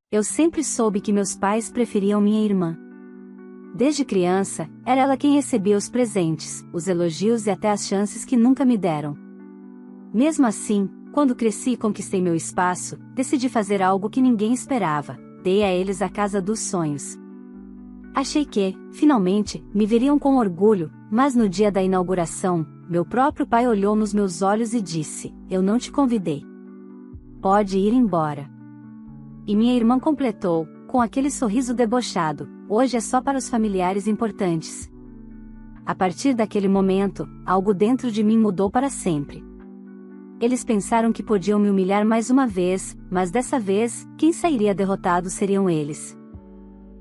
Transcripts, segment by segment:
Eu sempre soube que meus pais preferiam minha irmã. Desde criança, era ela quem recebia os presentes, os elogios e até as chances que nunca me deram. Mesmo assim, quando cresci e conquistei meu espaço, decidi fazer algo que ninguém esperava: dei a eles a casa dos sonhos. Achei que, finalmente, me veriam com orgulho, mas no dia da inauguração, meu próprio pai olhou nos meus olhos e disse: "Eu não te convidei. Pode ir embora." E minha irmã completou, com aquele sorriso debochado: "Hoje é só para os familiares importantes." A partir daquele momento, algo dentro de mim mudou para sempre. Eles pensaram que podiam me humilhar mais uma vez, mas dessa vez, quem sairia derrotado seriam eles.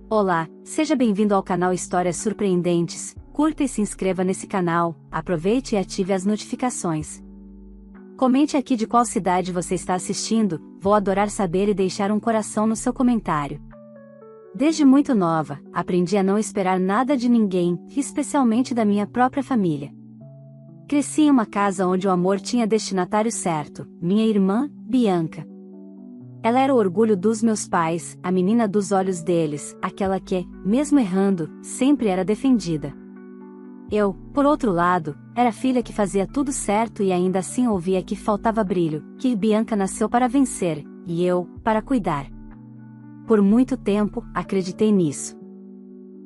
Olá, seja bem-vindo ao canal Histórias Surpreendentes. Curta e se inscreva nesse canal, aproveite e ative as notificações. Comente aqui de qual cidade você está assistindo, vou adorar saber e deixar um coração no seu comentário. Desde muito nova, aprendi a não esperar nada de ninguém, especialmente da minha própria família. Cresci em uma casa onde o amor tinha destinatário certo: minha irmã, Bianca. Ela era o orgulho dos meus pais, a menina dos olhos deles, aquela que, mesmo errando, sempre era defendida. Eu, por outro lado, era a filha que fazia tudo certo e ainda assim ouvia que faltava brilho, que Bianca nasceu para vencer, e eu, para cuidar. Por muito tempo, acreditei nisso.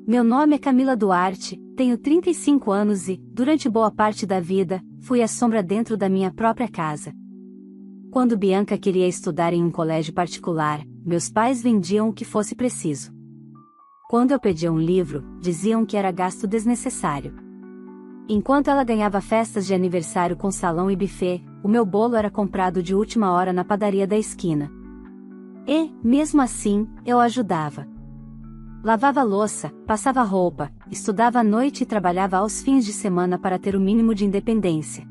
Meu nome é Camila Duarte, tenho 35 anos e, durante boa parte da vida, fui a sombra dentro da minha própria casa. Quando Bianca queria estudar em um colégio particular, meus pais vendiam o que fosse preciso. Quando eu pedia um livro, diziam que era gasto desnecessário. Enquanto ela ganhava festas de aniversário com salão e buffet, o meu bolo era comprado de última hora na padaria da esquina. E, mesmo assim, eu ajudava. Lavava louça, passava roupa, estudava à noite e trabalhava aos fins de semana para ter o mínimo de independência.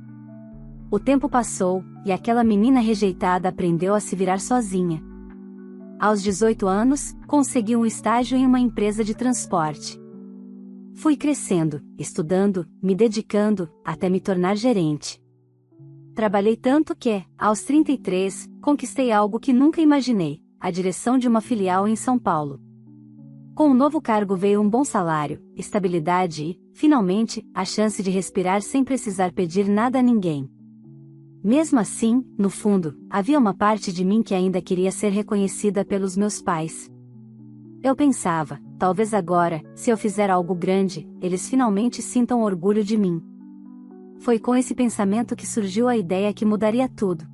O tempo passou, e aquela menina rejeitada aprendeu a se virar sozinha. Aos 18 anos, consegui um estágio em uma empresa de transporte. Fui crescendo, estudando, me dedicando, até me tornar gerente. Trabalhei tanto que, aos 33, conquistei algo que nunca imaginei: a direção de uma filial em São Paulo. Com um novo cargo veio um bom salário, estabilidade e, finalmente, a chance de respirar sem precisar pedir nada a ninguém. Mesmo assim, no fundo, havia uma parte de mim que ainda queria ser reconhecida pelos meus pais. Eu pensava: talvez agora, se eu fizer algo grande, eles finalmente sintam orgulho de mim. Foi com esse pensamento que surgiu a ideia que mudaria tudo.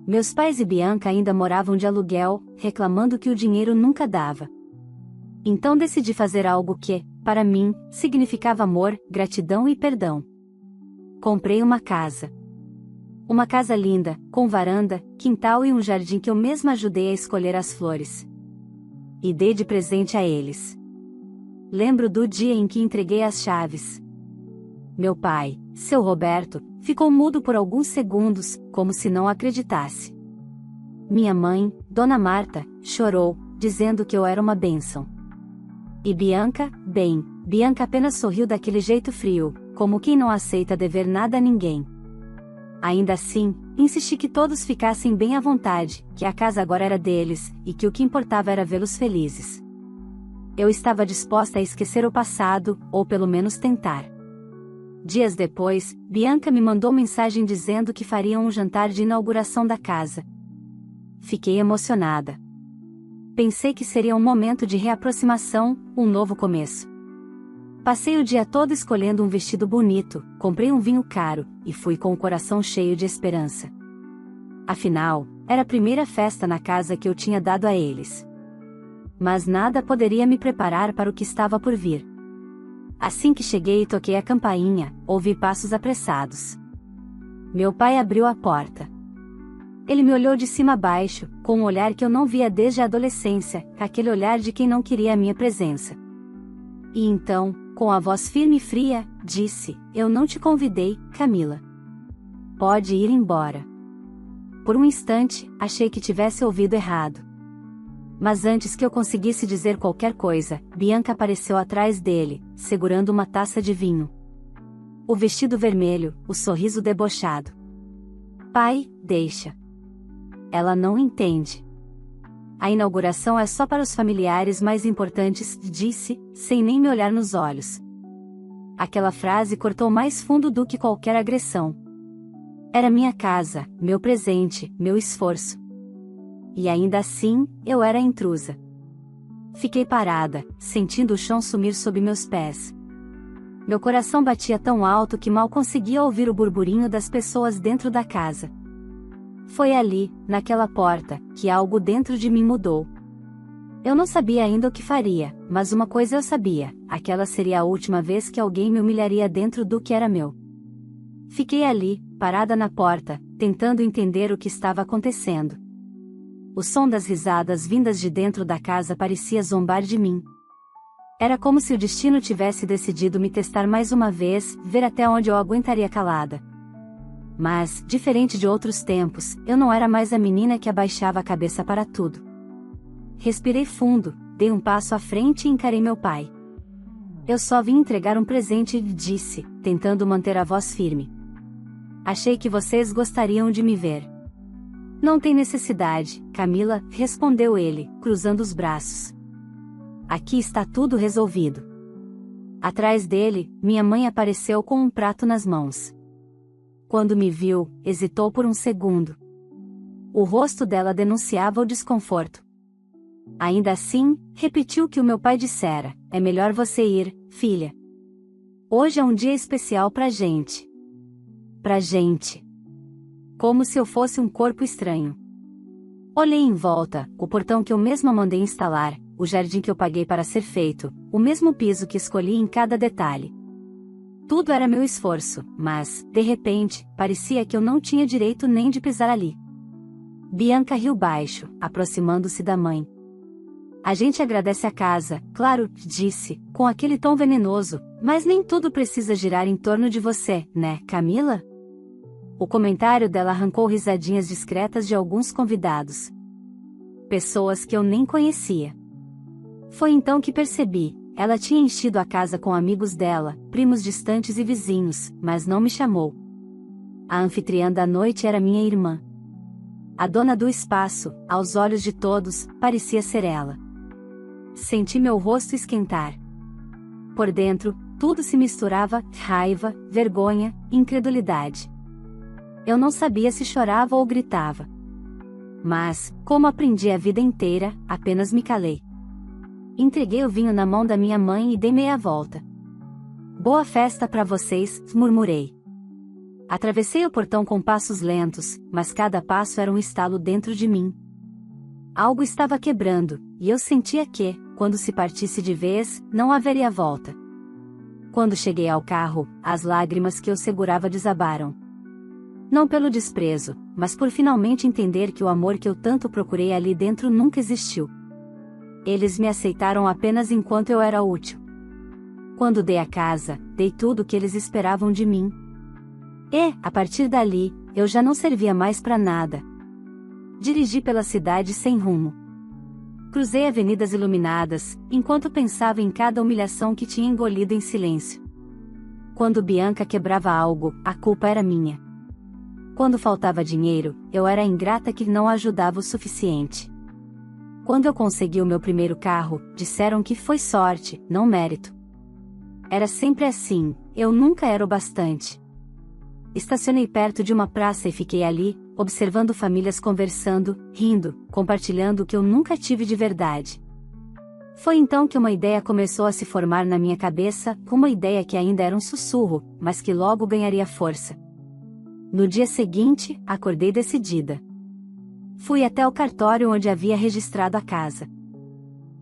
Meus pais e Bianca ainda moravam de aluguel, reclamando que o dinheiro nunca dava. Então decidi fazer algo que, para mim, significava amor, gratidão e perdão. Comprei uma casa. Uma casa linda, com varanda, quintal e um jardim que eu mesma ajudei a escolher as flores. E dei de presente a eles. Lembro do dia em que entreguei as chaves. Meu pai, seu Roberto, ficou mudo por alguns segundos, como se não acreditasse. Minha mãe, Dona Marta, chorou, dizendo que eu era uma bênção. E Bianca, bem, Bianca apenas sorriu daquele jeito frio, como quem não aceita dever nada a ninguém. Ainda assim, insisti que todos ficassem bem à vontade, que a casa agora era deles, e que o que importava era vê-los felizes. Eu estava disposta a esquecer o passado, ou pelo menos tentar. Dias depois, Bianca me mandou mensagem dizendo que faria um jantar de inauguração da casa. Fiquei emocionada. Pensei que seria um momento de reaproximação, um novo começo. Passei o dia todo escolhendo um vestido bonito, comprei um vinho caro, e fui com o coração cheio de esperança. Afinal, era a primeira festa na casa que eu tinha dado a eles. Mas nada poderia me preparar para o que estava por vir. Assim que cheguei e toquei a campainha, ouvi passos apressados. Meu pai abriu a porta. Ele me olhou de cima a baixo, com um olhar que eu não via desde a adolescência, aquele olhar de quem não queria a minha presença. E então, com a voz firme e fria, disse: "Eu não te convidei, Camila. Pode ir embora." Por um instante, achei que tivesse ouvido errado. Mas antes que eu conseguisse dizer qualquer coisa, Bianca apareceu atrás dele, segurando uma taça de vinho. O vestido vermelho, o sorriso debochado. "Pai, deixa. Ela não entende." a inauguração é só para os familiares mais importantes, disse, sem nem me olhar nos olhos. Aquela frase cortou mais fundo do que qualquer agressão. Era minha casa, meu presente, meu esforço. E ainda assim, eu era a intrusa. Fiquei parada, sentindo o chão sumir sob meus pés. Meu coração batia tão alto que mal conseguia ouvir o burburinho das pessoas dentro da casa. Foi ali, naquela porta, que algo dentro de mim mudou. Eu não sabia ainda o que faria, mas uma coisa eu sabia: aquela seria a última vez que alguém me humilharia dentro do que era meu. Fiquei ali, parada na porta, tentando entender o que estava acontecendo. O som das risadas vindas de dentro da casa parecia zombar de mim. Era como se o destino tivesse decidido me testar mais uma vez, ver até onde eu aguentaria calada. Mas, diferente de outros tempos, eu não era mais a menina que abaixava a cabeça para tudo. Respirei fundo, dei um passo à frente e encarei meu pai. Eu só vim entregar um presente, disse, tentando manter a voz firme. Achei que vocês gostariam de me ver. Não tem necessidade, Camila, respondeu ele, cruzando os braços. Aqui está tudo resolvido. Atrás dele, minha mãe apareceu com um prato nas mãos. Quando me viu, hesitou por um segundo. O rosto dela denunciava o desconforto. Ainda assim, repetiu o que o meu pai dissera: é melhor você ir, filha. Hoje é um dia especial pra gente. Pra gente. Como se eu fosse um corpo estranho. Olhei em volta, o portão que eu mesma mandei instalar, o jardim que eu paguei para ser feito, o mesmo piso que escolhi em cada detalhe. Tudo era meu esforço, mas, de repente, parecia que eu não tinha direito nem de pisar ali. Bianca riu baixo, aproximando-se da mãe. A gente agradece a casa, claro, disse, com aquele tom venenoso, mas nem tudo precisa girar em torno de você, né, Camila? O comentário dela arrancou risadinhas discretas de alguns convidados. Pessoas que eu nem conhecia. Foi então que percebi, ela tinha enchido a casa com amigos dela, primos distantes e vizinhos, mas não me chamou. A anfitriã da noite era minha irmã. A dona do espaço, aos olhos de todos, parecia ser ela. Senti meu rosto esquentar. Por dentro, tudo se misturava, raiva, vergonha, incredulidade. Eu não sabia se chorava ou gritava. Mas, como aprendi a vida inteira, apenas me calei. Entreguei o vinho na mão da minha mãe e dei meia volta. Boa festa para vocês, murmurei. Atravessei o portão com passos lentos, mas cada passo era um estalo dentro de mim. Algo estava quebrando, e eu sentia que, quando se partisse de vez, não haveria volta. Quando cheguei ao carro, as lágrimas que eu segurava desabaram. Não pelo desprezo, mas por finalmente entender que o amor que eu tanto procurei ali dentro nunca existiu. Eles me aceitaram apenas enquanto eu era útil. Quando dei a casa, dei tudo o que eles esperavam de mim. E, a partir dali, eu já não servia mais para nada. Dirigi pela cidade sem rumo. Cruzei avenidas iluminadas, enquanto pensava em cada humilhação que tinha engolido em silêncio. Quando Bianca quebrava algo, a culpa era minha. Quando faltava dinheiro, eu era a ingrata que não ajudava o suficiente. Quando eu consegui o meu primeiro carro, disseram que foi sorte, não mérito. Era sempre assim, eu nunca era o bastante. Estacionei perto de uma praça e fiquei ali, observando famílias conversando, rindo, compartilhando o que eu nunca tive de verdade. Foi então que uma ideia começou a se formar na minha cabeça, uma ideia que ainda era um sussurro, mas que logo ganharia força. No dia seguinte, acordei decidida. Fui até o cartório onde havia registrado a casa.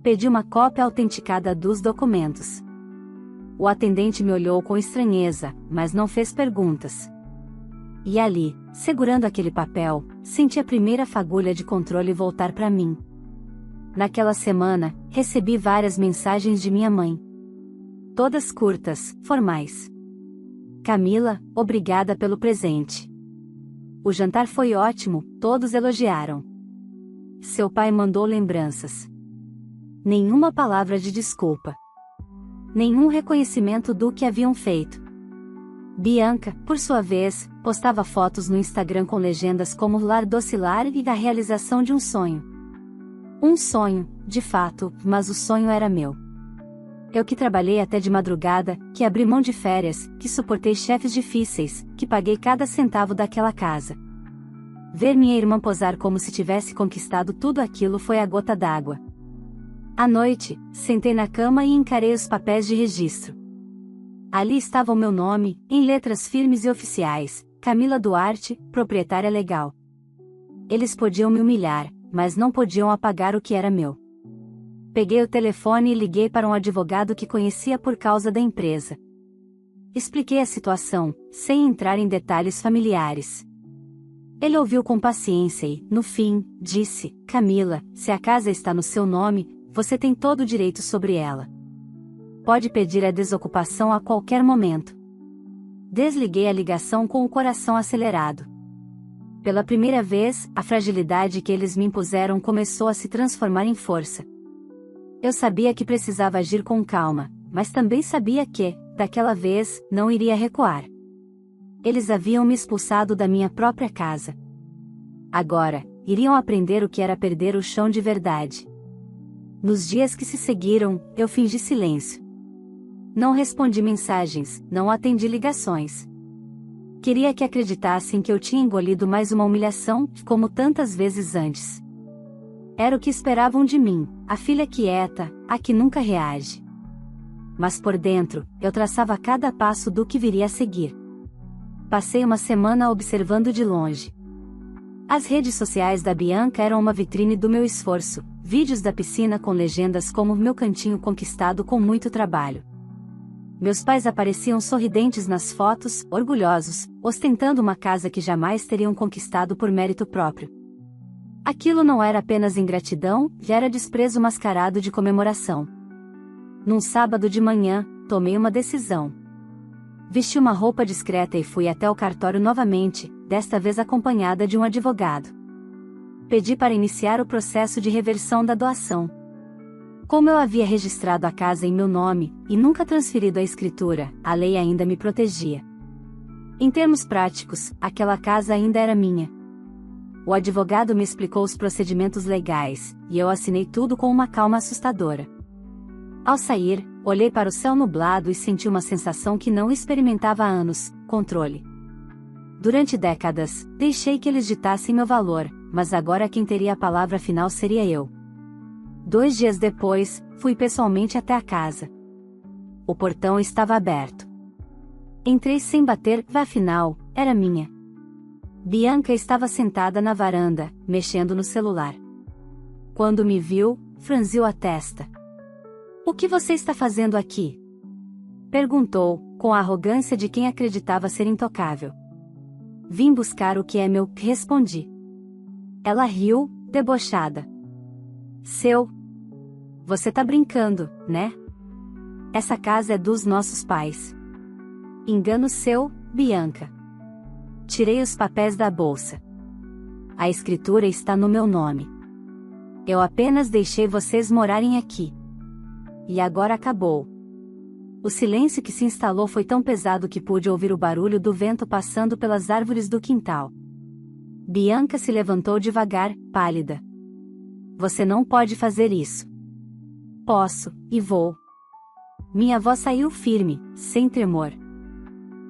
Pedi uma cópia autenticada dos documentos. O atendente me olhou com estranheza, mas não fez perguntas. E ali, segurando aquele papel, senti a primeira fagulha de controle voltar para mim. Naquela semana, recebi várias mensagens de minha mãe. Todas curtas, formais. Camila, obrigada pelo presente. O jantar foi ótimo, todos elogiaram. Seu pai mandou lembranças. Nenhuma palavra de desculpa. Nenhum reconhecimento do que haviam feito. Bianca, por sua vez, postava fotos no Instagram com legendas como lar docilar e da realização de um sonho. Um sonho, de fato, mas o sonho era meu. Eu que trabalhei até de madrugada, que abri mão de férias, que suportei chefes difíceis, que paguei cada centavo daquela casa. Ver minha irmã posar como se tivesse conquistado tudo aquilo foi a gota d'água. À noite, sentei na cama e encarei os papéis de registro. Ali estava o meu nome, em letras firmes e oficiais, Camila Duarte, proprietária legal. Eles podiam me humilhar, mas não podiam apagar o que era meu. Peguei o telefone e liguei para um advogado que conhecia por causa da empresa. Expliquei a situação, sem entrar em detalhes familiares. Ele ouviu com paciência e, no fim, disse: Camila, se a casa está no seu nome, você tem todo o direito sobre ela. Pode pedir a desocupação a qualquer momento. Desliguei a ligação com o coração acelerado. Pela primeira vez, a fragilidade que eles me impuseram começou a se transformar em força. Eu sabia que precisava agir com calma, mas também sabia que, daquela vez, não iria recuar. Eles haviam me expulsado da minha própria casa. Agora, iriam aprender o que era perder o chão de verdade. Nos dias que se seguiram, eu fingi silêncio. Não respondi mensagens, não atendi ligações. Queria que acreditassem que eu tinha engolido mais uma humilhação, como tantas vezes antes. Era o que esperavam de mim, a filha quieta, a que nunca reage. Mas por dentro, eu traçava cada passo do que viria a seguir. Passei uma semana observando de longe. As redes sociais da Bianca eram uma vitrine do meu esforço, vídeos da piscina com legendas como meu cantinho conquistado com muito trabalho. Meus pais apareciam sorridentes nas fotos, orgulhosos, ostentando uma casa que jamais teriam conquistado por mérito próprio. Aquilo não era apenas ingratidão, era desprezo mascarado de comemoração. Num sábado de manhã, tomei uma decisão. Vesti uma roupa discreta e fui até o cartório novamente, desta vez acompanhada de um advogado. Pedi para iniciar o processo de reversão da doação. Como eu havia registrado a casa em meu nome, e nunca transferido a escritura, a lei ainda me protegia. Em termos práticos, aquela casa ainda era minha. O advogado me explicou os procedimentos legais, e eu assinei tudo com uma calma assustadora. Ao sair, olhei para o céu nublado e senti uma sensação que não experimentava há anos: controle. Durante décadas, deixei que eles ditassem meu valor, mas agora quem teria a palavra final seria eu. 2 dias depois, fui pessoalmente até a casa. O portão estava aberto. Entrei sem bater, afinal, era minha. Bianca estava sentada na varanda, mexendo no celular. Quando me viu, franziu a testa. "O que você está fazendo aqui?" perguntou, com a arrogância de quem acreditava ser intocável. "Vim buscar o que é meu", respondi. Ela riu, debochada. Você tá brincando, né? Essa casa é dos nossos pais." "Engano seu, Bianca." Tirei os papéis da bolsa. "A escritura está no meu nome. Eu apenas deixei vocês morarem aqui. E agora acabou." O silêncio que se instalou foi tão pesado que pude ouvir o barulho do vento passando pelas árvores do quintal. Bianca se levantou devagar, pálida. "Você não pode fazer isso." "Posso, e vou." Minha voz saiu firme, sem tremor.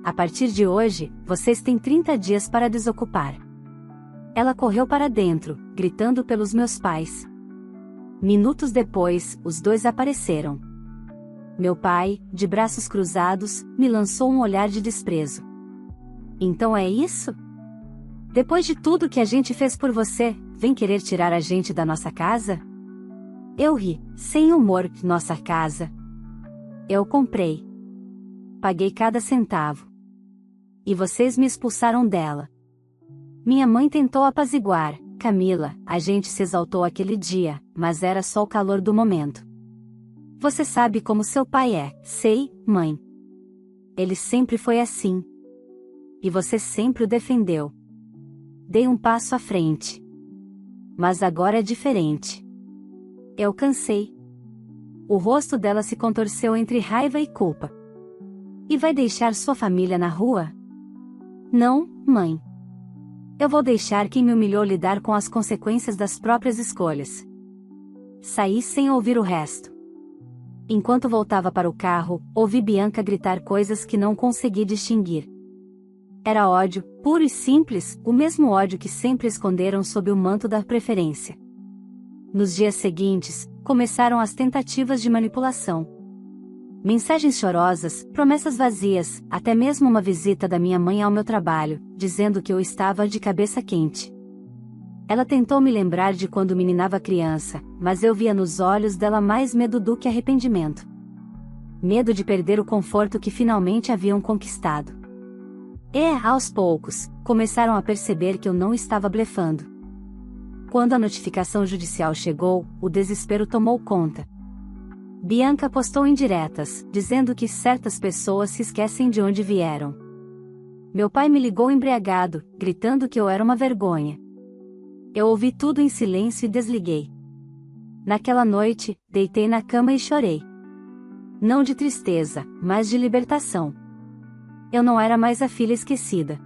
"A partir de hoje, vocês têm 30 dias para desocupar." Ela correu para dentro, gritando pelos meus pais. Minutos depois, os dois apareceram. Meu pai, de braços cruzados, me lançou um olhar de desprezo. "Então é isso? Depois de tudo que a gente fez por você, vem querer tirar a gente da nossa casa?" Eu ri, sem humor. "Nossa casa. Eu comprei. Paguei cada centavo. E vocês me expulsaram dela." Minha mãe tentou apaziguar. "Camila, a gente se exaltou aquele dia, mas era só o calor do momento. Você sabe como seu pai é." "Sei, mãe. Ele sempre foi assim. E você sempre o defendeu." Dei um passo à frente. "Mas agora é diferente." Eu cansei. O rosto dela se contorceu entre raiva e culpa. "E vai deixar sua família na rua?" "Não, mãe. Eu vou deixar quem me humilhou lidar com as consequências das próprias escolhas." Saí sem ouvir o resto. Enquanto voltava para o carro, ouvi Bianca gritar coisas que não consegui distinguir. Era ódio, puro e simples, o mesmo ódio que sempre esconderam sob o manto da preferência. Nos dias seguintes, começaram as tentativas de manipulação. Mensagens chorosas, promessas vazias, até mesmo uma visita da minha mãe ao meu trabalho, dizendo que eu estava de cabeça quente. Ela tentou me lembrar de quando meninava criança, mas eu via nos olhos dela mais medo do que arrependimento. Medo de perder o conforto que finalmente haviam conquistado. E, aos poucos, começaram a perceber que eu não estava blefando. Quando a notificação judicial chegou, o desespero tomou conta. Bianca postou indiretas, dizendo que certas pessoas se esquecem de onde vieram. Meu pai me ligou embriagado, gritando que eu era uma vergonha. Eu ouvi tudo em silêncio e desliguei. Naquela noite, deitei na cama e chorei. Não de tristeza, mas de libertação. Eu não era mais a filha esquecida.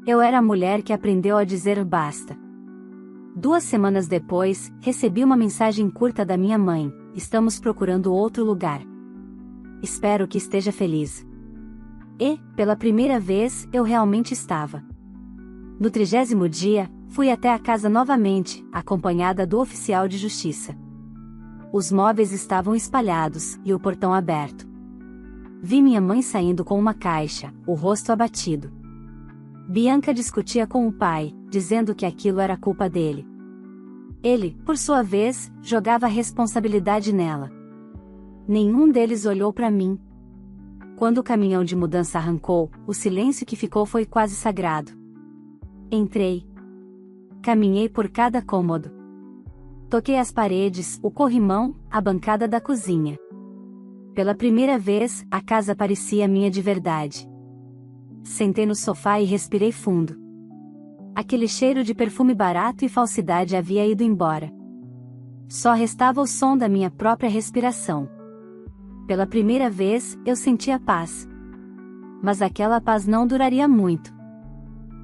Eu era a mulher que aprendeu a dizer basta. 2 semanas depois, recebi uma mensagem curta da minha mãe: estamos procurando outro lugar. Espero que esteja feliz. E, pela primeira vez, eu realmente estava. No 30º dia, fui até a casa novamente, acompanhada do oficial de justiça. Os móveis estavam espalhados, e o portão aberto. Vi minha mãe saindo com uma caixa, o rosto abatido. Bianca discutia com o pai, dizendo que aquilo era culpa dele. Ele, por sua vez, jogava a responsabilidade nela. Nenhum deles olhou para mim. Quando o caminhão de mudança arrancou, o silêncio que ficou foi quase sagrado. Entrei. Caminhei por cada cômodo. Toquei as paredes, o corrimão, a bancada da cozinha. Pela primeira vez, a casa parecia minha de verdade. Sentei no sofá e respirei fundo. Aquele cheiro de perfume barato e falsidade havia ido embora. Só restava o som da minha própria respiração. Pela primeira vez, eu sentia paz. Mas aquela paz não duraria muito.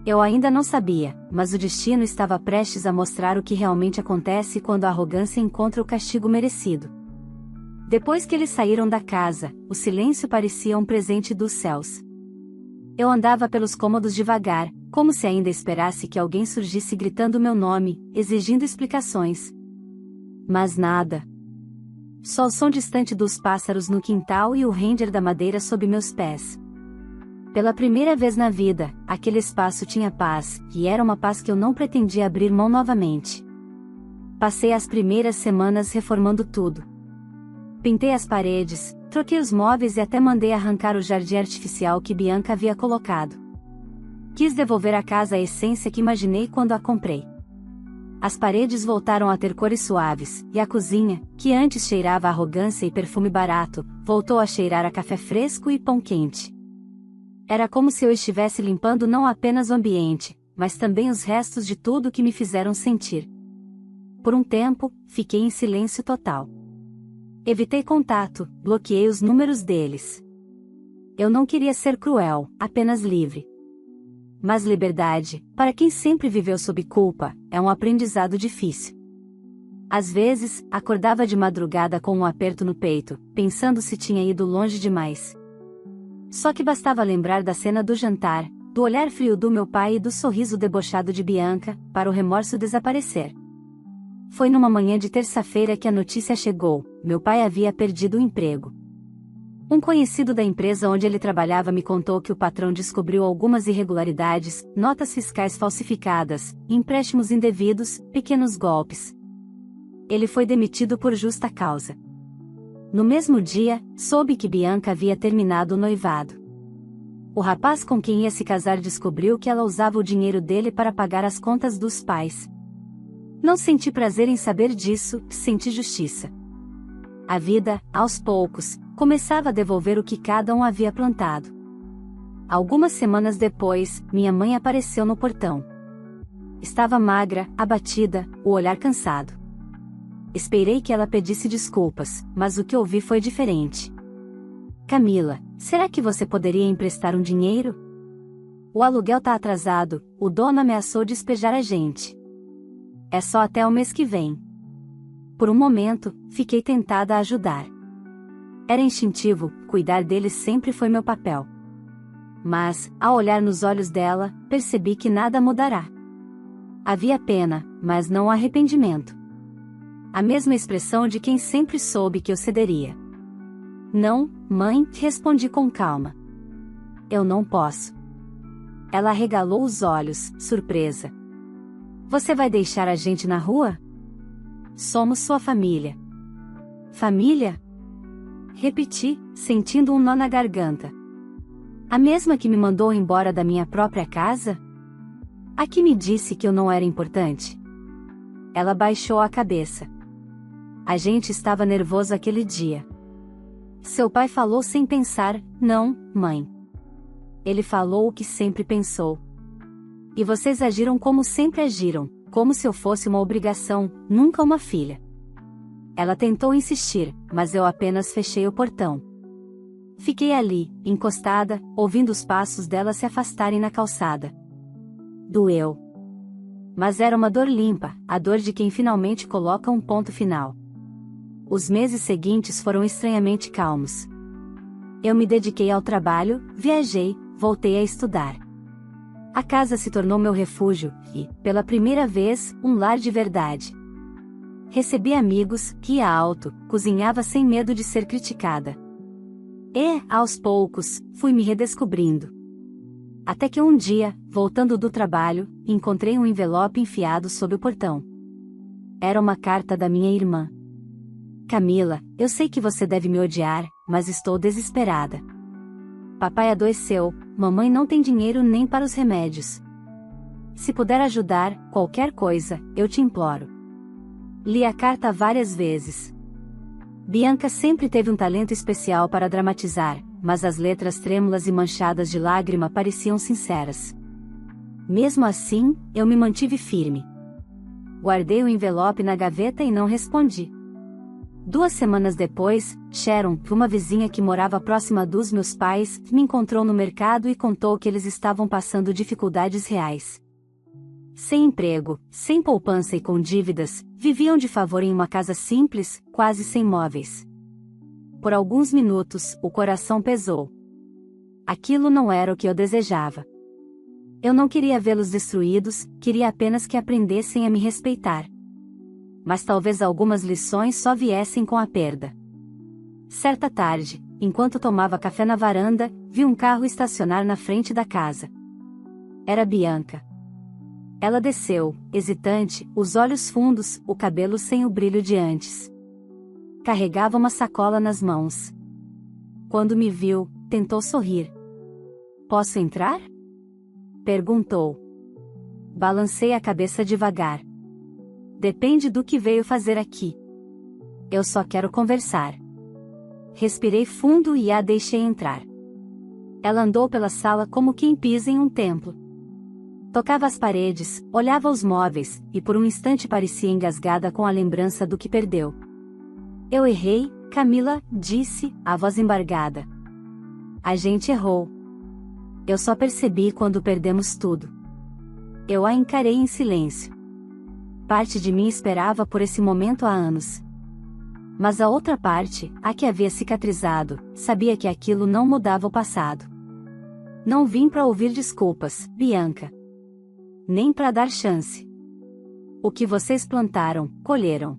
Eu ainda não sabia, mas o destino estava prestes a mostrar o que realmente acontece quando a arrogância encontra o castigo merecido. Depois que eles saíram da casa, o silêncio parecia um presente dos céus. Eu andava pelos cômodos devagar, como se ainda esperasse que alguém surgisse gritando meu nome, exigindo explicações. Mas nada. Só o som distante dos pássaros no quintal e o render da madeira sob meus pés. Pela primeira vez na vida, aquele espaço tinha paz, e era uma paz que eu não pretendia abrir mão novamente. Passei as primeiras semanas reformando tudo. Pintei as paredes, troquei os móveis e até mandei arrancar o jardim artificial que Bianca havia colocado. Quis devolver à casa a essência que imaginei quando a comprei. As paredes voltaram a ter cores suaves, e a cozinha, que antes cheirava a arrogância e perfume barato, voltou a cheirar a café fresco e pão quente. Era como se eu estivesse limpando não apenas o ambiente, mas também os restos de tudo que me fizeram sentir. Por um tempo, fiquei em silêncio total. Evitei contato, bloqueei os números deles. Eu não queria ser cruel, apenas livre. Mas liberdade, para quem sempre viveu sob culpa, é um aprendizado difícil. Às vezes, acordava de madrugada com um aperto no peito, pensando se tinha ido longe demais. Só que bastava lembrar da cena do jantar, do olhar frio do meu pai e do sorriso debochado de Bianca, para o remorso desaparecer. Foi numa manhã de terça-feira que a notícia chegou: meu pai havia perdido o emprego. Um conhecido da empresa onde ele trabalhava me contou que o patrão descobriu algumas irregularidades, notas fiscais falsificadas, empréstimos indevidos, pequenos golpes. Ele foi demitido por justa causa. No mesmo dia, soube que Bianca havia terminado o noivado. O rapaz com quem ia se casar descobriu que ela usava o dinheiro dele para pagar as contas dos pais. Não senti prazer em saber disso, senti justiça. A vida, aos poucos, começava a devolver o que cada um havia plantado. Algumas semanas depois, minha mãe apareceu no portão. Estava magra, abatida, o olhar cansado. Esperei que ela pedisse desculpas, mas o que ouvi foi diferente. Camila, será que você poderia emprestar um dinheiro? O aluguel tá atrasado, o dono ameaçou despejar a gente. É só até o mês que vem. Por um momento, fiquei tentada a ajudar. Era instintivo, cuidar deles sempre foi meu papel. Mas, ao olhar nos olhos dela, percebi que nada mudará. Havia pena, mas não arrependimento. A mesma expressão de quem sempre soube que eu cederia. Não, mãe, respondi com calma. Eu não posso. Ela arregalou os olhos, surpresa. Você vai deixar a gente na rua? Somos sua família. Família? Repeti, sentindo um nó na garganta. A mesma que me mandou embora da minha própria casa? A que me disse que eu não era importante? Ela baixou a cabeça. A gente estava nervoso aquele dia. Seu pai falou sem pensar, não, mãe. Ele falou o que sempre pensou. E vocês agiram como sempre agiram, como se eu fosse uma obrigação, nunca uma filha. Ela tentou insistir, mas eu apenas fechei o portão. Fiquei ali, encostada, ouvindo os passos dela se afastarem na calçada. Doeu. Mas era uma dor limpa, a dor de quem finalmente coloca um ponto final. Os meses seguintes foram estranhamente calmos. Eu me dediquei ao trabalho, viajei, voltei a estudar. A casa se tornou meu refúgio e, pela primeira vez, um lar de verdade. Recebi amigos, ria alto, cozinhava sem medo de ser criticada. E, aos poucos, fui me redescobrindo. Até que um dia, voltando do trabalho, encontrei um envelope enfiado sob o portão. Era uma carta da minha irmã. Camila, eu sei que você deve me odiar, mas estou desesperada. Papai adoeceu, mamãe não tem dinheiro nem para os remédios. Se puder ajudar, qualquer coisa, eu te imploro. Li a carta várias vezes. Bianca sempre teve um talento especial para dramatizar, mas as letras trêmulas e manchadas de lágrima pareciam sinceras. Mesmo assim, eu me mantive firme. Guardei o envelope na gaveta e não respondi. 2 semanas depois, Sharon, uma vizinha que morava próxima dos meus pais, me encontrou no mercado e contou que eles estavam passando dificuldades reais. Sem emprego, sem poupança e com dívidas, viviam de favor em uma casa simples, quase sem móveis. Por alguns minutos, o coração pesou. Aquilo não era o que eu desejava. Eu não queria vê-los destruídos, queria apenas que aprendessem a me respeitar. Mas talvez algumas lições só viessem com a perda. Certa tarde, enquanto tomava café na varanda, vi um carro estacionar na frente da casa. Era Bianca. Ela desceu, hesitante, os olhos fundos, o cabelo sem o brilho de antes. Carregava uma sacola nas mãos. Quando me viu, tentou sorrir. Posso entrar? Perguntou. Balancei a cabeça devagar. Depende do que veio fazer aqui. Eu só quero conversar. Respirei fundo e a deixei entrar. Ela andou pela sala como quem pisa em um templo. Tocava as paredes, olhava os móveis, e por um instante parecia engasgada com a lembrança do que perdeu. Eu errei, Camila, disse, a voz embargada. A gente errou. Eu só percebi quando perdemos tudo. Eu a encarei em silêncio. Parte de mim esperava por esse momento há anos. Mas a outra parte, a que havia cicatrizado, sabia que aquilo não mudava o passado. Não vim para ouvir desculpas, Bianca. Nem para dar chance. O que vocês plantaram, colheram.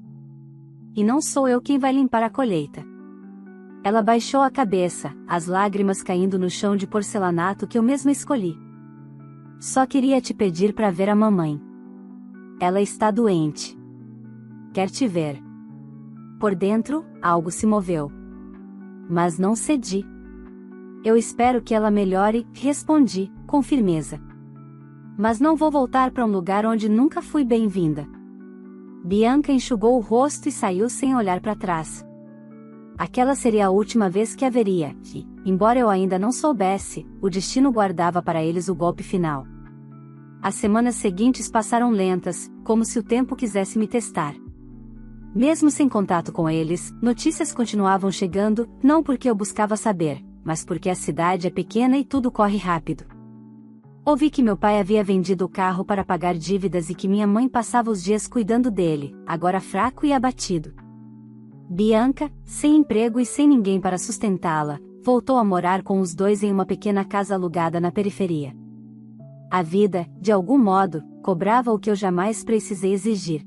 E não sou eu quem vai limpar a colheita. Ela baixou a cabeça, as lágrimas caindo no chão de porcelanato que eu mesma escolhi. Só queria te pedir para ver a mamãe. Ela está doente. Quer te ver. Por dentro, algo se moveu. Mas não cedi. Eu espero que ela melhore, respondi, com firmeza. Mas não vou voltar para um lugar onde nunca fui bem-vinda. Bianca enxugou o rosto e saiu sem olhar para trás. Aquela seria a última vez que a veria, e, embora eu ainda não soubesse, o destino guardava para eles o golpe final. As semanas seguintes passaram lentas, como se o tempo quisesse me testar. Mesmo sem contato com eles, notícias continuavam chegando, não porque eu buscava saber, mas porque a cidade é pequena e tudo corre rápido. Ouvi que meu pai havia vendido o carro para pagar dívidas e que minha mãe passava os dias cuidando dele, agora fraco e abatido. Bianca, sem emprego e sem ninguém para sustentá-la, voltou a morar com os dois em uma pequena casa alugada na periferia. A vida, de algum modo, cobrava o que eu jamais precisei exigir.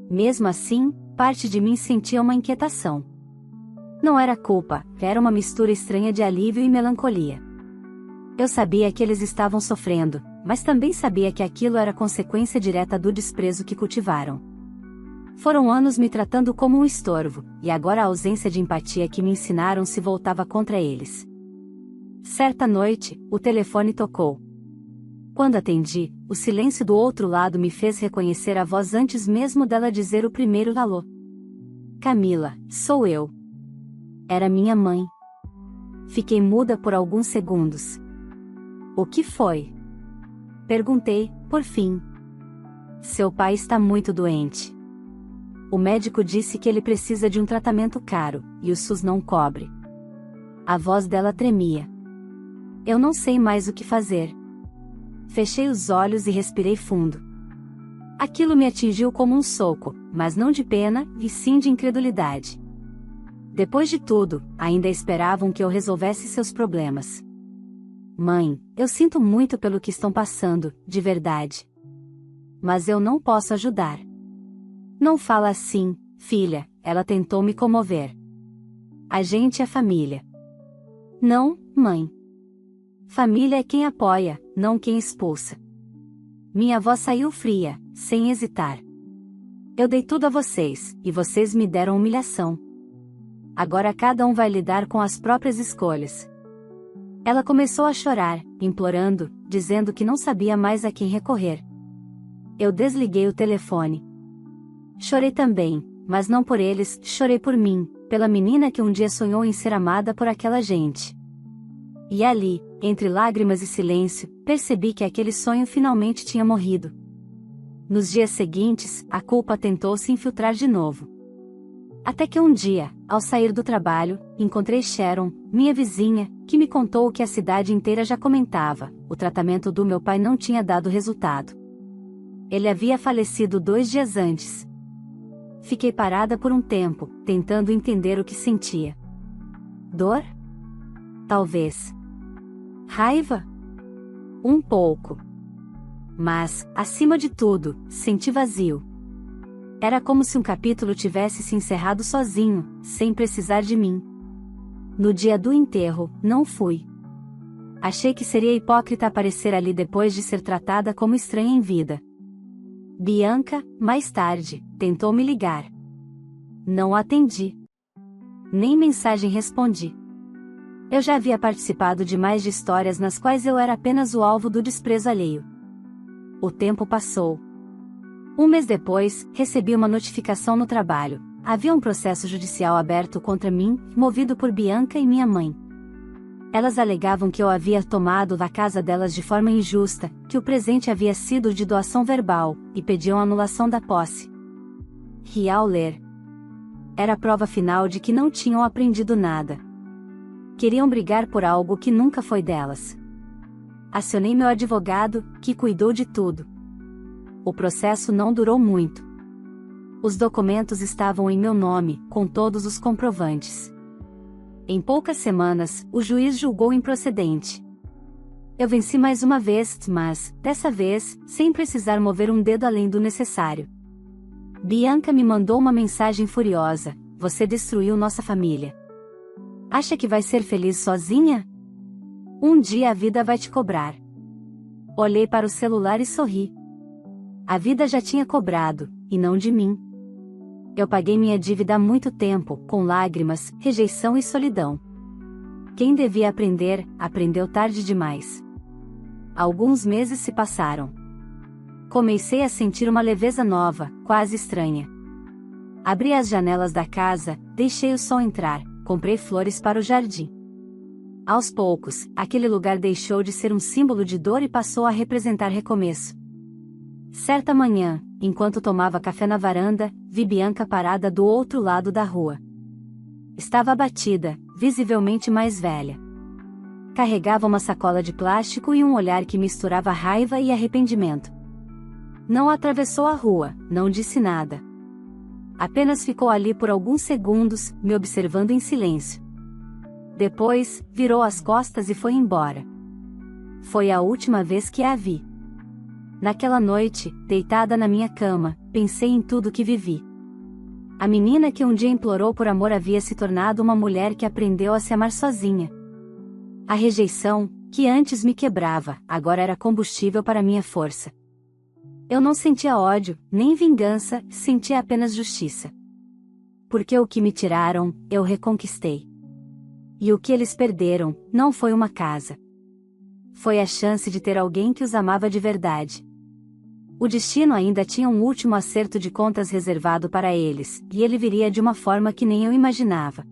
Mesmo assim, parte de mim sentia uma inquietação. Não era culpa, era uma mistura estranha de alívio e melancolia. Eu sabia que eles estavam sofrendo, mas também sabia que aquilo era consequência direta do desprezo que cultivaram. Foram anos me tratando como um estorvo, e agora a ausência de empatia que me ensinaram se voltava contra eles. Certa noite, o telefone tocou. Quando atendi, o silêncio do outro lado me fez reconhecer a voz antes mesmo dela dizer o primeiro alô. Camila, sou eu. Era minha mãe. Fiquei muda por alguns segundos. O que foi? Perguntei, por fim. Seu pai está muito doente. O médico disse que ele precisa de um tratamento caro, e o SUS não cobre. A voz dela tremia. Eu não sei mais o que fazer. Fechei os olhos e respirei fundo. Aquilo me atingiu como um soco, mas não de pena, e sim de incredulidade. Depois de tudo, ainda esperavam que eu resolvesse seus problemas. Mãe, eu sinto muito pelo que estão passando, de verdade. Mas eu não posso ajudar. Não fala assim, filha, ela tentou me comover. A gente é família. Não, mãe. Família é quem apoia, não quem expulsa. Minha voz saiu fria, sem hesitar. Eu dei tudo a vocês, e vocês me deram humilhação. Agora cada um vai lidar com as próprias escolhas. Ela começou a chorar, implorando, dizendo que não sabia mais a quem recorrer. Eu desliguei o telefone. Chorei também, mas não por eles, chorei por mim, pela menina que um dia sonhou em ser amada por aquela gente. E ali, entre lágrimas e silêncio, percebi que aquele sonho finalmente tinha morrido. Nos dias seguintes, a culpa tentou se infiltrar de novo. Até que um dia, ao sair do trabalho, encontrei Sharon, minha vizinha, que me contou o que a cidade inteira já comentava: o tratamento do meu pai não tinha dado resultado. Ele havia falecido 2 dias antes. Fiquei parada por um tempo, tentando entender o que sentia. Dor? Talvez. Raiva? Um pouco. Mas, acima de tudo, senti vazio. Era como se um capítulo tivesse se encerrado sozinho, sem precisar de mim. No dia do enterro, não fui. Achei que seria hipócrita aparecer ali depois de ser tratada como estranha em vida. Bianca, mais tarde, tentou me ligar. Não atendi. Nem mensagem respondi. Eu já havia participado demais de histórias nas quais eu era apenas o alvo do desprezo alheio. O tempo passou. Um mês depois, recebi uma notificação no trabalho. Havia um processo judicial aberto contra mim, movido por Bianca e minha mãe. Elas alegavam que eu havia tomado da casa delas de forma injusta, que o presente havia sido de doação verbal, e pediam a anulação da posse. Ri ao ler. Era a prova final de que não tinham aprendido nada. Queriam brigar por algo que nunca foi delas. Acionei meu advogado, que cuidou de tudo. O processo não durou muito. Os documentos estavam em meu nome, com todos os comprovantes. Em poucas semanas, o juiz julgou improcedente. Eu venci mais uma vez, mas, dessa vez, sem precisar mover um dedo além do necessário. Bianca me mandou uma mensagem furiosa: você destruiu nossa família. Acha que vai ser feliz sozinha? Um dia a vida vai te cobrar. Olhei para o celular e sorri. A vida já tinha cobrado, e não de mim. Eu paguei minha dívida há muito tempo, com lágrimas, rejeição e solidão. Quem devia aprender, aprendeu tarde demais. Alguns meses se passaram. Comecei a sentir uma leveza nova, quase estranha. Abri as janelas da casa, deixei o sol entrar, comprei flores para o jardim. Aos poucos, aquele lugar deixou de ser um símbolo de dor e passou a representar recomeço. Certa manhã, enquanto tomava café na varanda, vi Bianca parada do outro lado da rua. Estava abatida, visivelmente mais velha. Carregava uma sacola de plástico e um olhar que misturava raiva e arrependimento. Não atravessou a rua, não disse nada. Apenas ficou ali por alguns segundos, me observando em silêncio. Depois, virou as costas e foi embora. Foi a última vez que a vi. Naquela noite, deitada na minha cama, pensei em tudo que vivi. A menina que um dia implorou por amor havia se tornado uma mulher que aprendeu a se amar sozinha. A rejeição, que antes me quebrava, agora era combustível para minha força. Eu não sentia ódio, nem vingança, sentia apenas justiça. Porque o que me tiraram, eu reconquistei. E o que eles perderam, não foi uma casa. Foi a chance de ter alguém que os amava de verdade. O destino ainda tinha um último acerto de contas reservado para eles, e ele viria de uma forma que nem eu imaginava.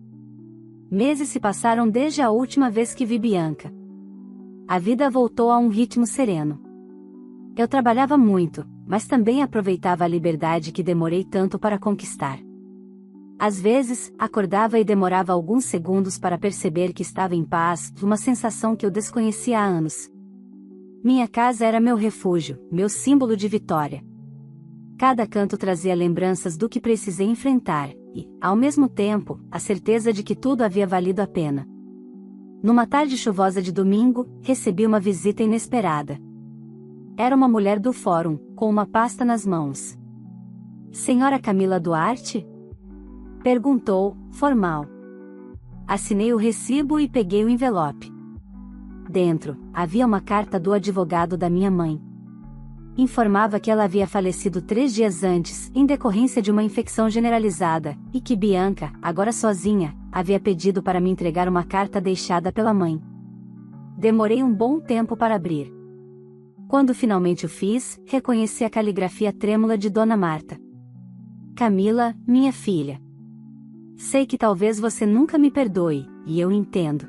Meses se passaram desde a última vez que vi Bianca. A vida voltou a um ritmo sereno. Eu trabalhava muito, mas também aproveitava a liberdade que demorei tanto para conquistar. Às vezes, acordava e demorava alguns segundos para perceber que estava em paz, uma sensação que eu desconhecia há anos. Minha casa era meu refúgio, meu símbolo de vitória. Cada canto trazia lembranças do que precisei enfrentar, e, ao mesmo tempo, a certeza de que tudo havia valido a pena. Numa tarde chuvosa de domingo, recebi uma visita inesperada. Era uma mulher do fórum, com uma pasta nas mãos. Senhora Camila Duarte? Perguntou, formal. Assinei o recibo e peguei o envelope. Dentro, havia uma carta do advogado da minha mãe. Informava que ela havia falecido 3 dias antes, em decorrência de uma infecção generalizada, e que Bianca, agora sozinha, havia pedido para me entregar uma carta deixada pela mãe. Demorei um bom tempo para abrir. Quando finalmente o fiz, reconheci a caligrafia trêmula de Dona Marta. Camila, minha filha. Sei que talvez você nunca me perdoe, e eu entendo.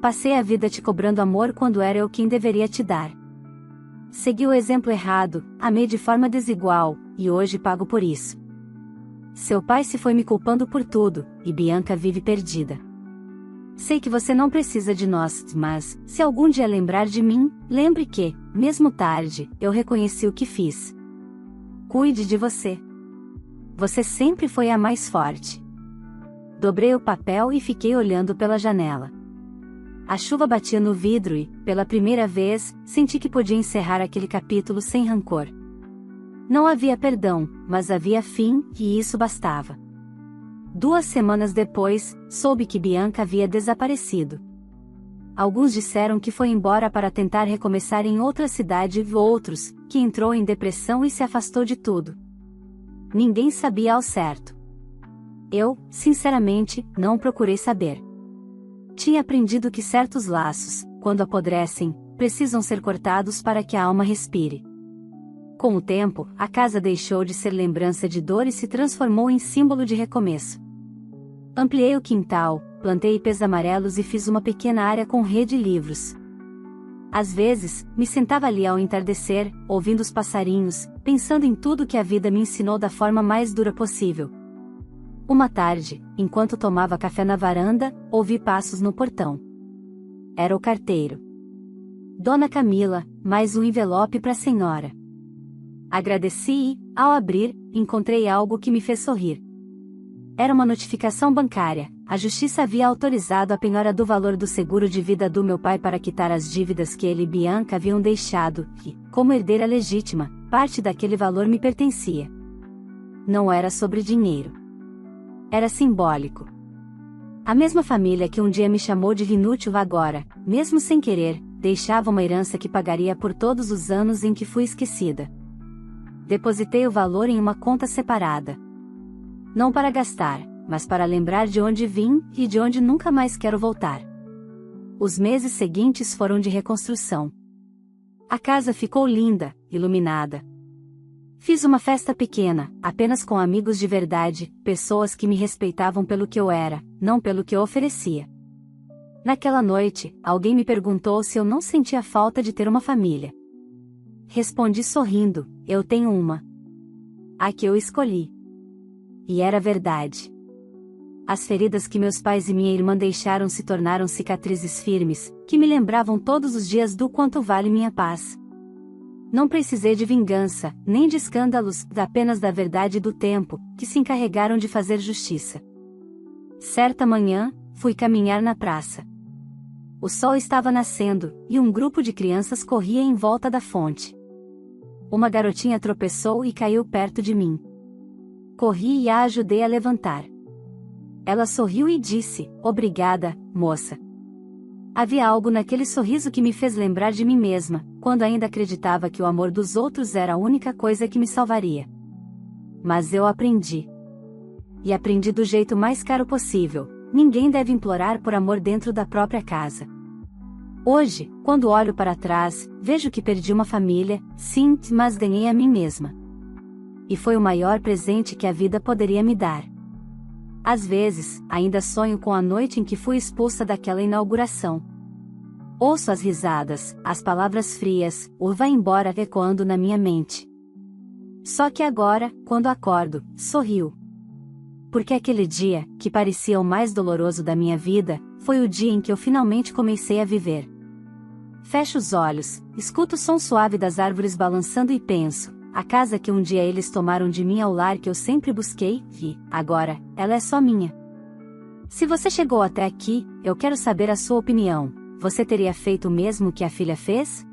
Passei a vida te cobrando amor quando era eu quem deveria te dar. Segui o exemplo errado, amei de forma desigual, e hoje pago por isso. Seu pai se foi me culpando por tudo, e Bianca vive perdida. Sei que você não precisa de nós, mas, se algum dia lembrar de mim, lembre que, mesmo tarde, eu reconheci o que fiz. Cuide de você. Você sempre foi a mais forte. Dobrei o papel e fiquei olhando pela janela. A chuva batia no vidro e, pela primeira vez, senti que podia encerrar aquele capítulo sem rancor. Não havia perdão, mas havia fim, e isso bastava. 2 semanas depois, soube que Bianca havia desaparecido. Alguns disseram que foi embora para tentar recomeçar em outra cidade e outros, que entrou em depressão e se afastou de tudo. Ninguém sabia ao certo. Eu, sinceramente, não procurei saber. Tinha aprendido que certos laços, quando apodrecem, precisam ser cortados para que a alma respire. Com o tempo, a casa deixou de ser lembrança de dor e se transformou em símbolo de recomeço. Ampliei o quintal, plantei ipês amarelos e fiz uma pequena área com rede e livros. Às vezes, me sentava ali ao entardecer, ouvindo os passarinhos, pensando em tudo que a vida me ensinou da forma mais dura possível. Uma tarde, enquanto tomava café na varanda, ouvi passos no portão. Era o carteiro. Dona Camila, mais um envelope para a senhora. Agradeci e, ao abrir, encontrei algo que me fez sorrir. Era uma notificação bancária. A justiça havia autorizado a penhora do valor do seguro de vida do meu pai para quitar as dívidas que ele e Bianca haviam deixado, e, como herdeira legítima, parte daquele valor me pertencia. Não era sobre dinheiro. Era simbólico. A mesma família que um dia me chamou de inútil agora, mesmo sem querer, deixava uma herança que pagaria por todos os anos em que fui esquecida. Depositei o valor em uma conta separada. Não para gastar, mas para lembrar de onde vim e de onde nunca mais quero voltar. Os meses seguintes foram de reconstrução. A casa ficou linda, iluminada. Fiz uma festa pequena, apenas com amigos de verdade, pessoas que me respeitavam pelo que eu era, não pelo que eu oferecia. Naquela noite, alguém me perguntou se eu não sentia falta de ter uma família. Respondi sorrindo, eu tenho uma. A que eu escolhi. E era verdade. as feridas que meus pais e minha irmã deixaram se tornaram cicatrizes firmes, que me lembravam todos os dias do quanto vale minha paz. Não precisei de vingança, nem de escândalos, apenas da verdade e do tempo, que se encarregaram de fazer justiça. Certa manhã, fui caminhar na praça. O sol estava nascendo, e um grupo de crianças corria em volta da fonte. Uma garotinha tropeçou e caiu perto de mim. Corri e a ajudei a levantar. Ela sorriu e disse: "Obrigada, moça." Havia algo naquele sorriso que me fez lembrar de mim mesma, quando ainda acreditava que o amor dos outros era a única coisa que me salvaria. Mas eu aprendi. E aprendi do jeito mais caro possível: ninguém deve implorar por amor dentro da própria casa. Hoje, quando olho para trás, vejo que perdi uma família, sim, mas ganhei a mim mesma. E foi o maior presente que a vida poderia me dar. Às vezes, ainda sonho com a noite em que fui expulsa daquela inauguração. Ouço as risadas, as palavras frias, o "vá embora" ecoando na minha mente. Só que agora, quando acordo, sorrio. Porque aquele dia, que parecia o mais doloroso da minha vida, foi o dia em que eu finalmente comecei a viver. Fecho os olhos, escuto o som suave das árvores balançando e penso: a casa que um dia eles tomaram de mim é o lar que eu sempre busquei, e, agora, ela é só minha. Se você chegou até aqui, eu quero saber a sua opinião. Você teria feito o mesmo que a filha fez?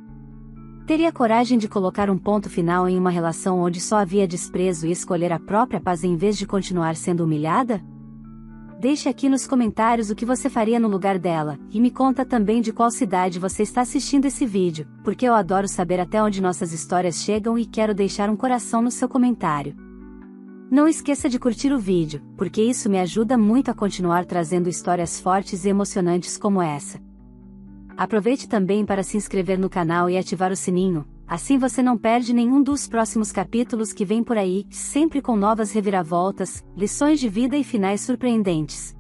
Teria coragem de colocar um ponto final em uma relação onde só havia desprezo e escolher a própria paz em vez de continuar sendo humilhada? Deixe aqui nos comentários o que você faria no lugar dela, e me conta também de qual cidade você está assistindo esse vídeo, porque eu adoro saber até onde nossas histórias chegam e quero deixar um coração no seu comentário. Não esqueça de curtir o vídeo, porque isso me ajuda muito a continuar trazendo histórias fortes e emocionantes como essa. Aproveite também para se inscrever no canal e ativar o sininho, assim você não perde nenhum dos próximos capítulos que vem por aí, sempre com novas reviravoltas, lições de vida e finais surpreendentes.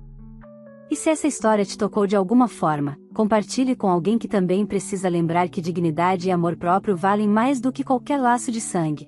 E se essa história te tocou de alguma forma, compartilhe com alguém que também precisa lembrar que dignidade e amor próprio valem mais do que qualquer laço de sangue.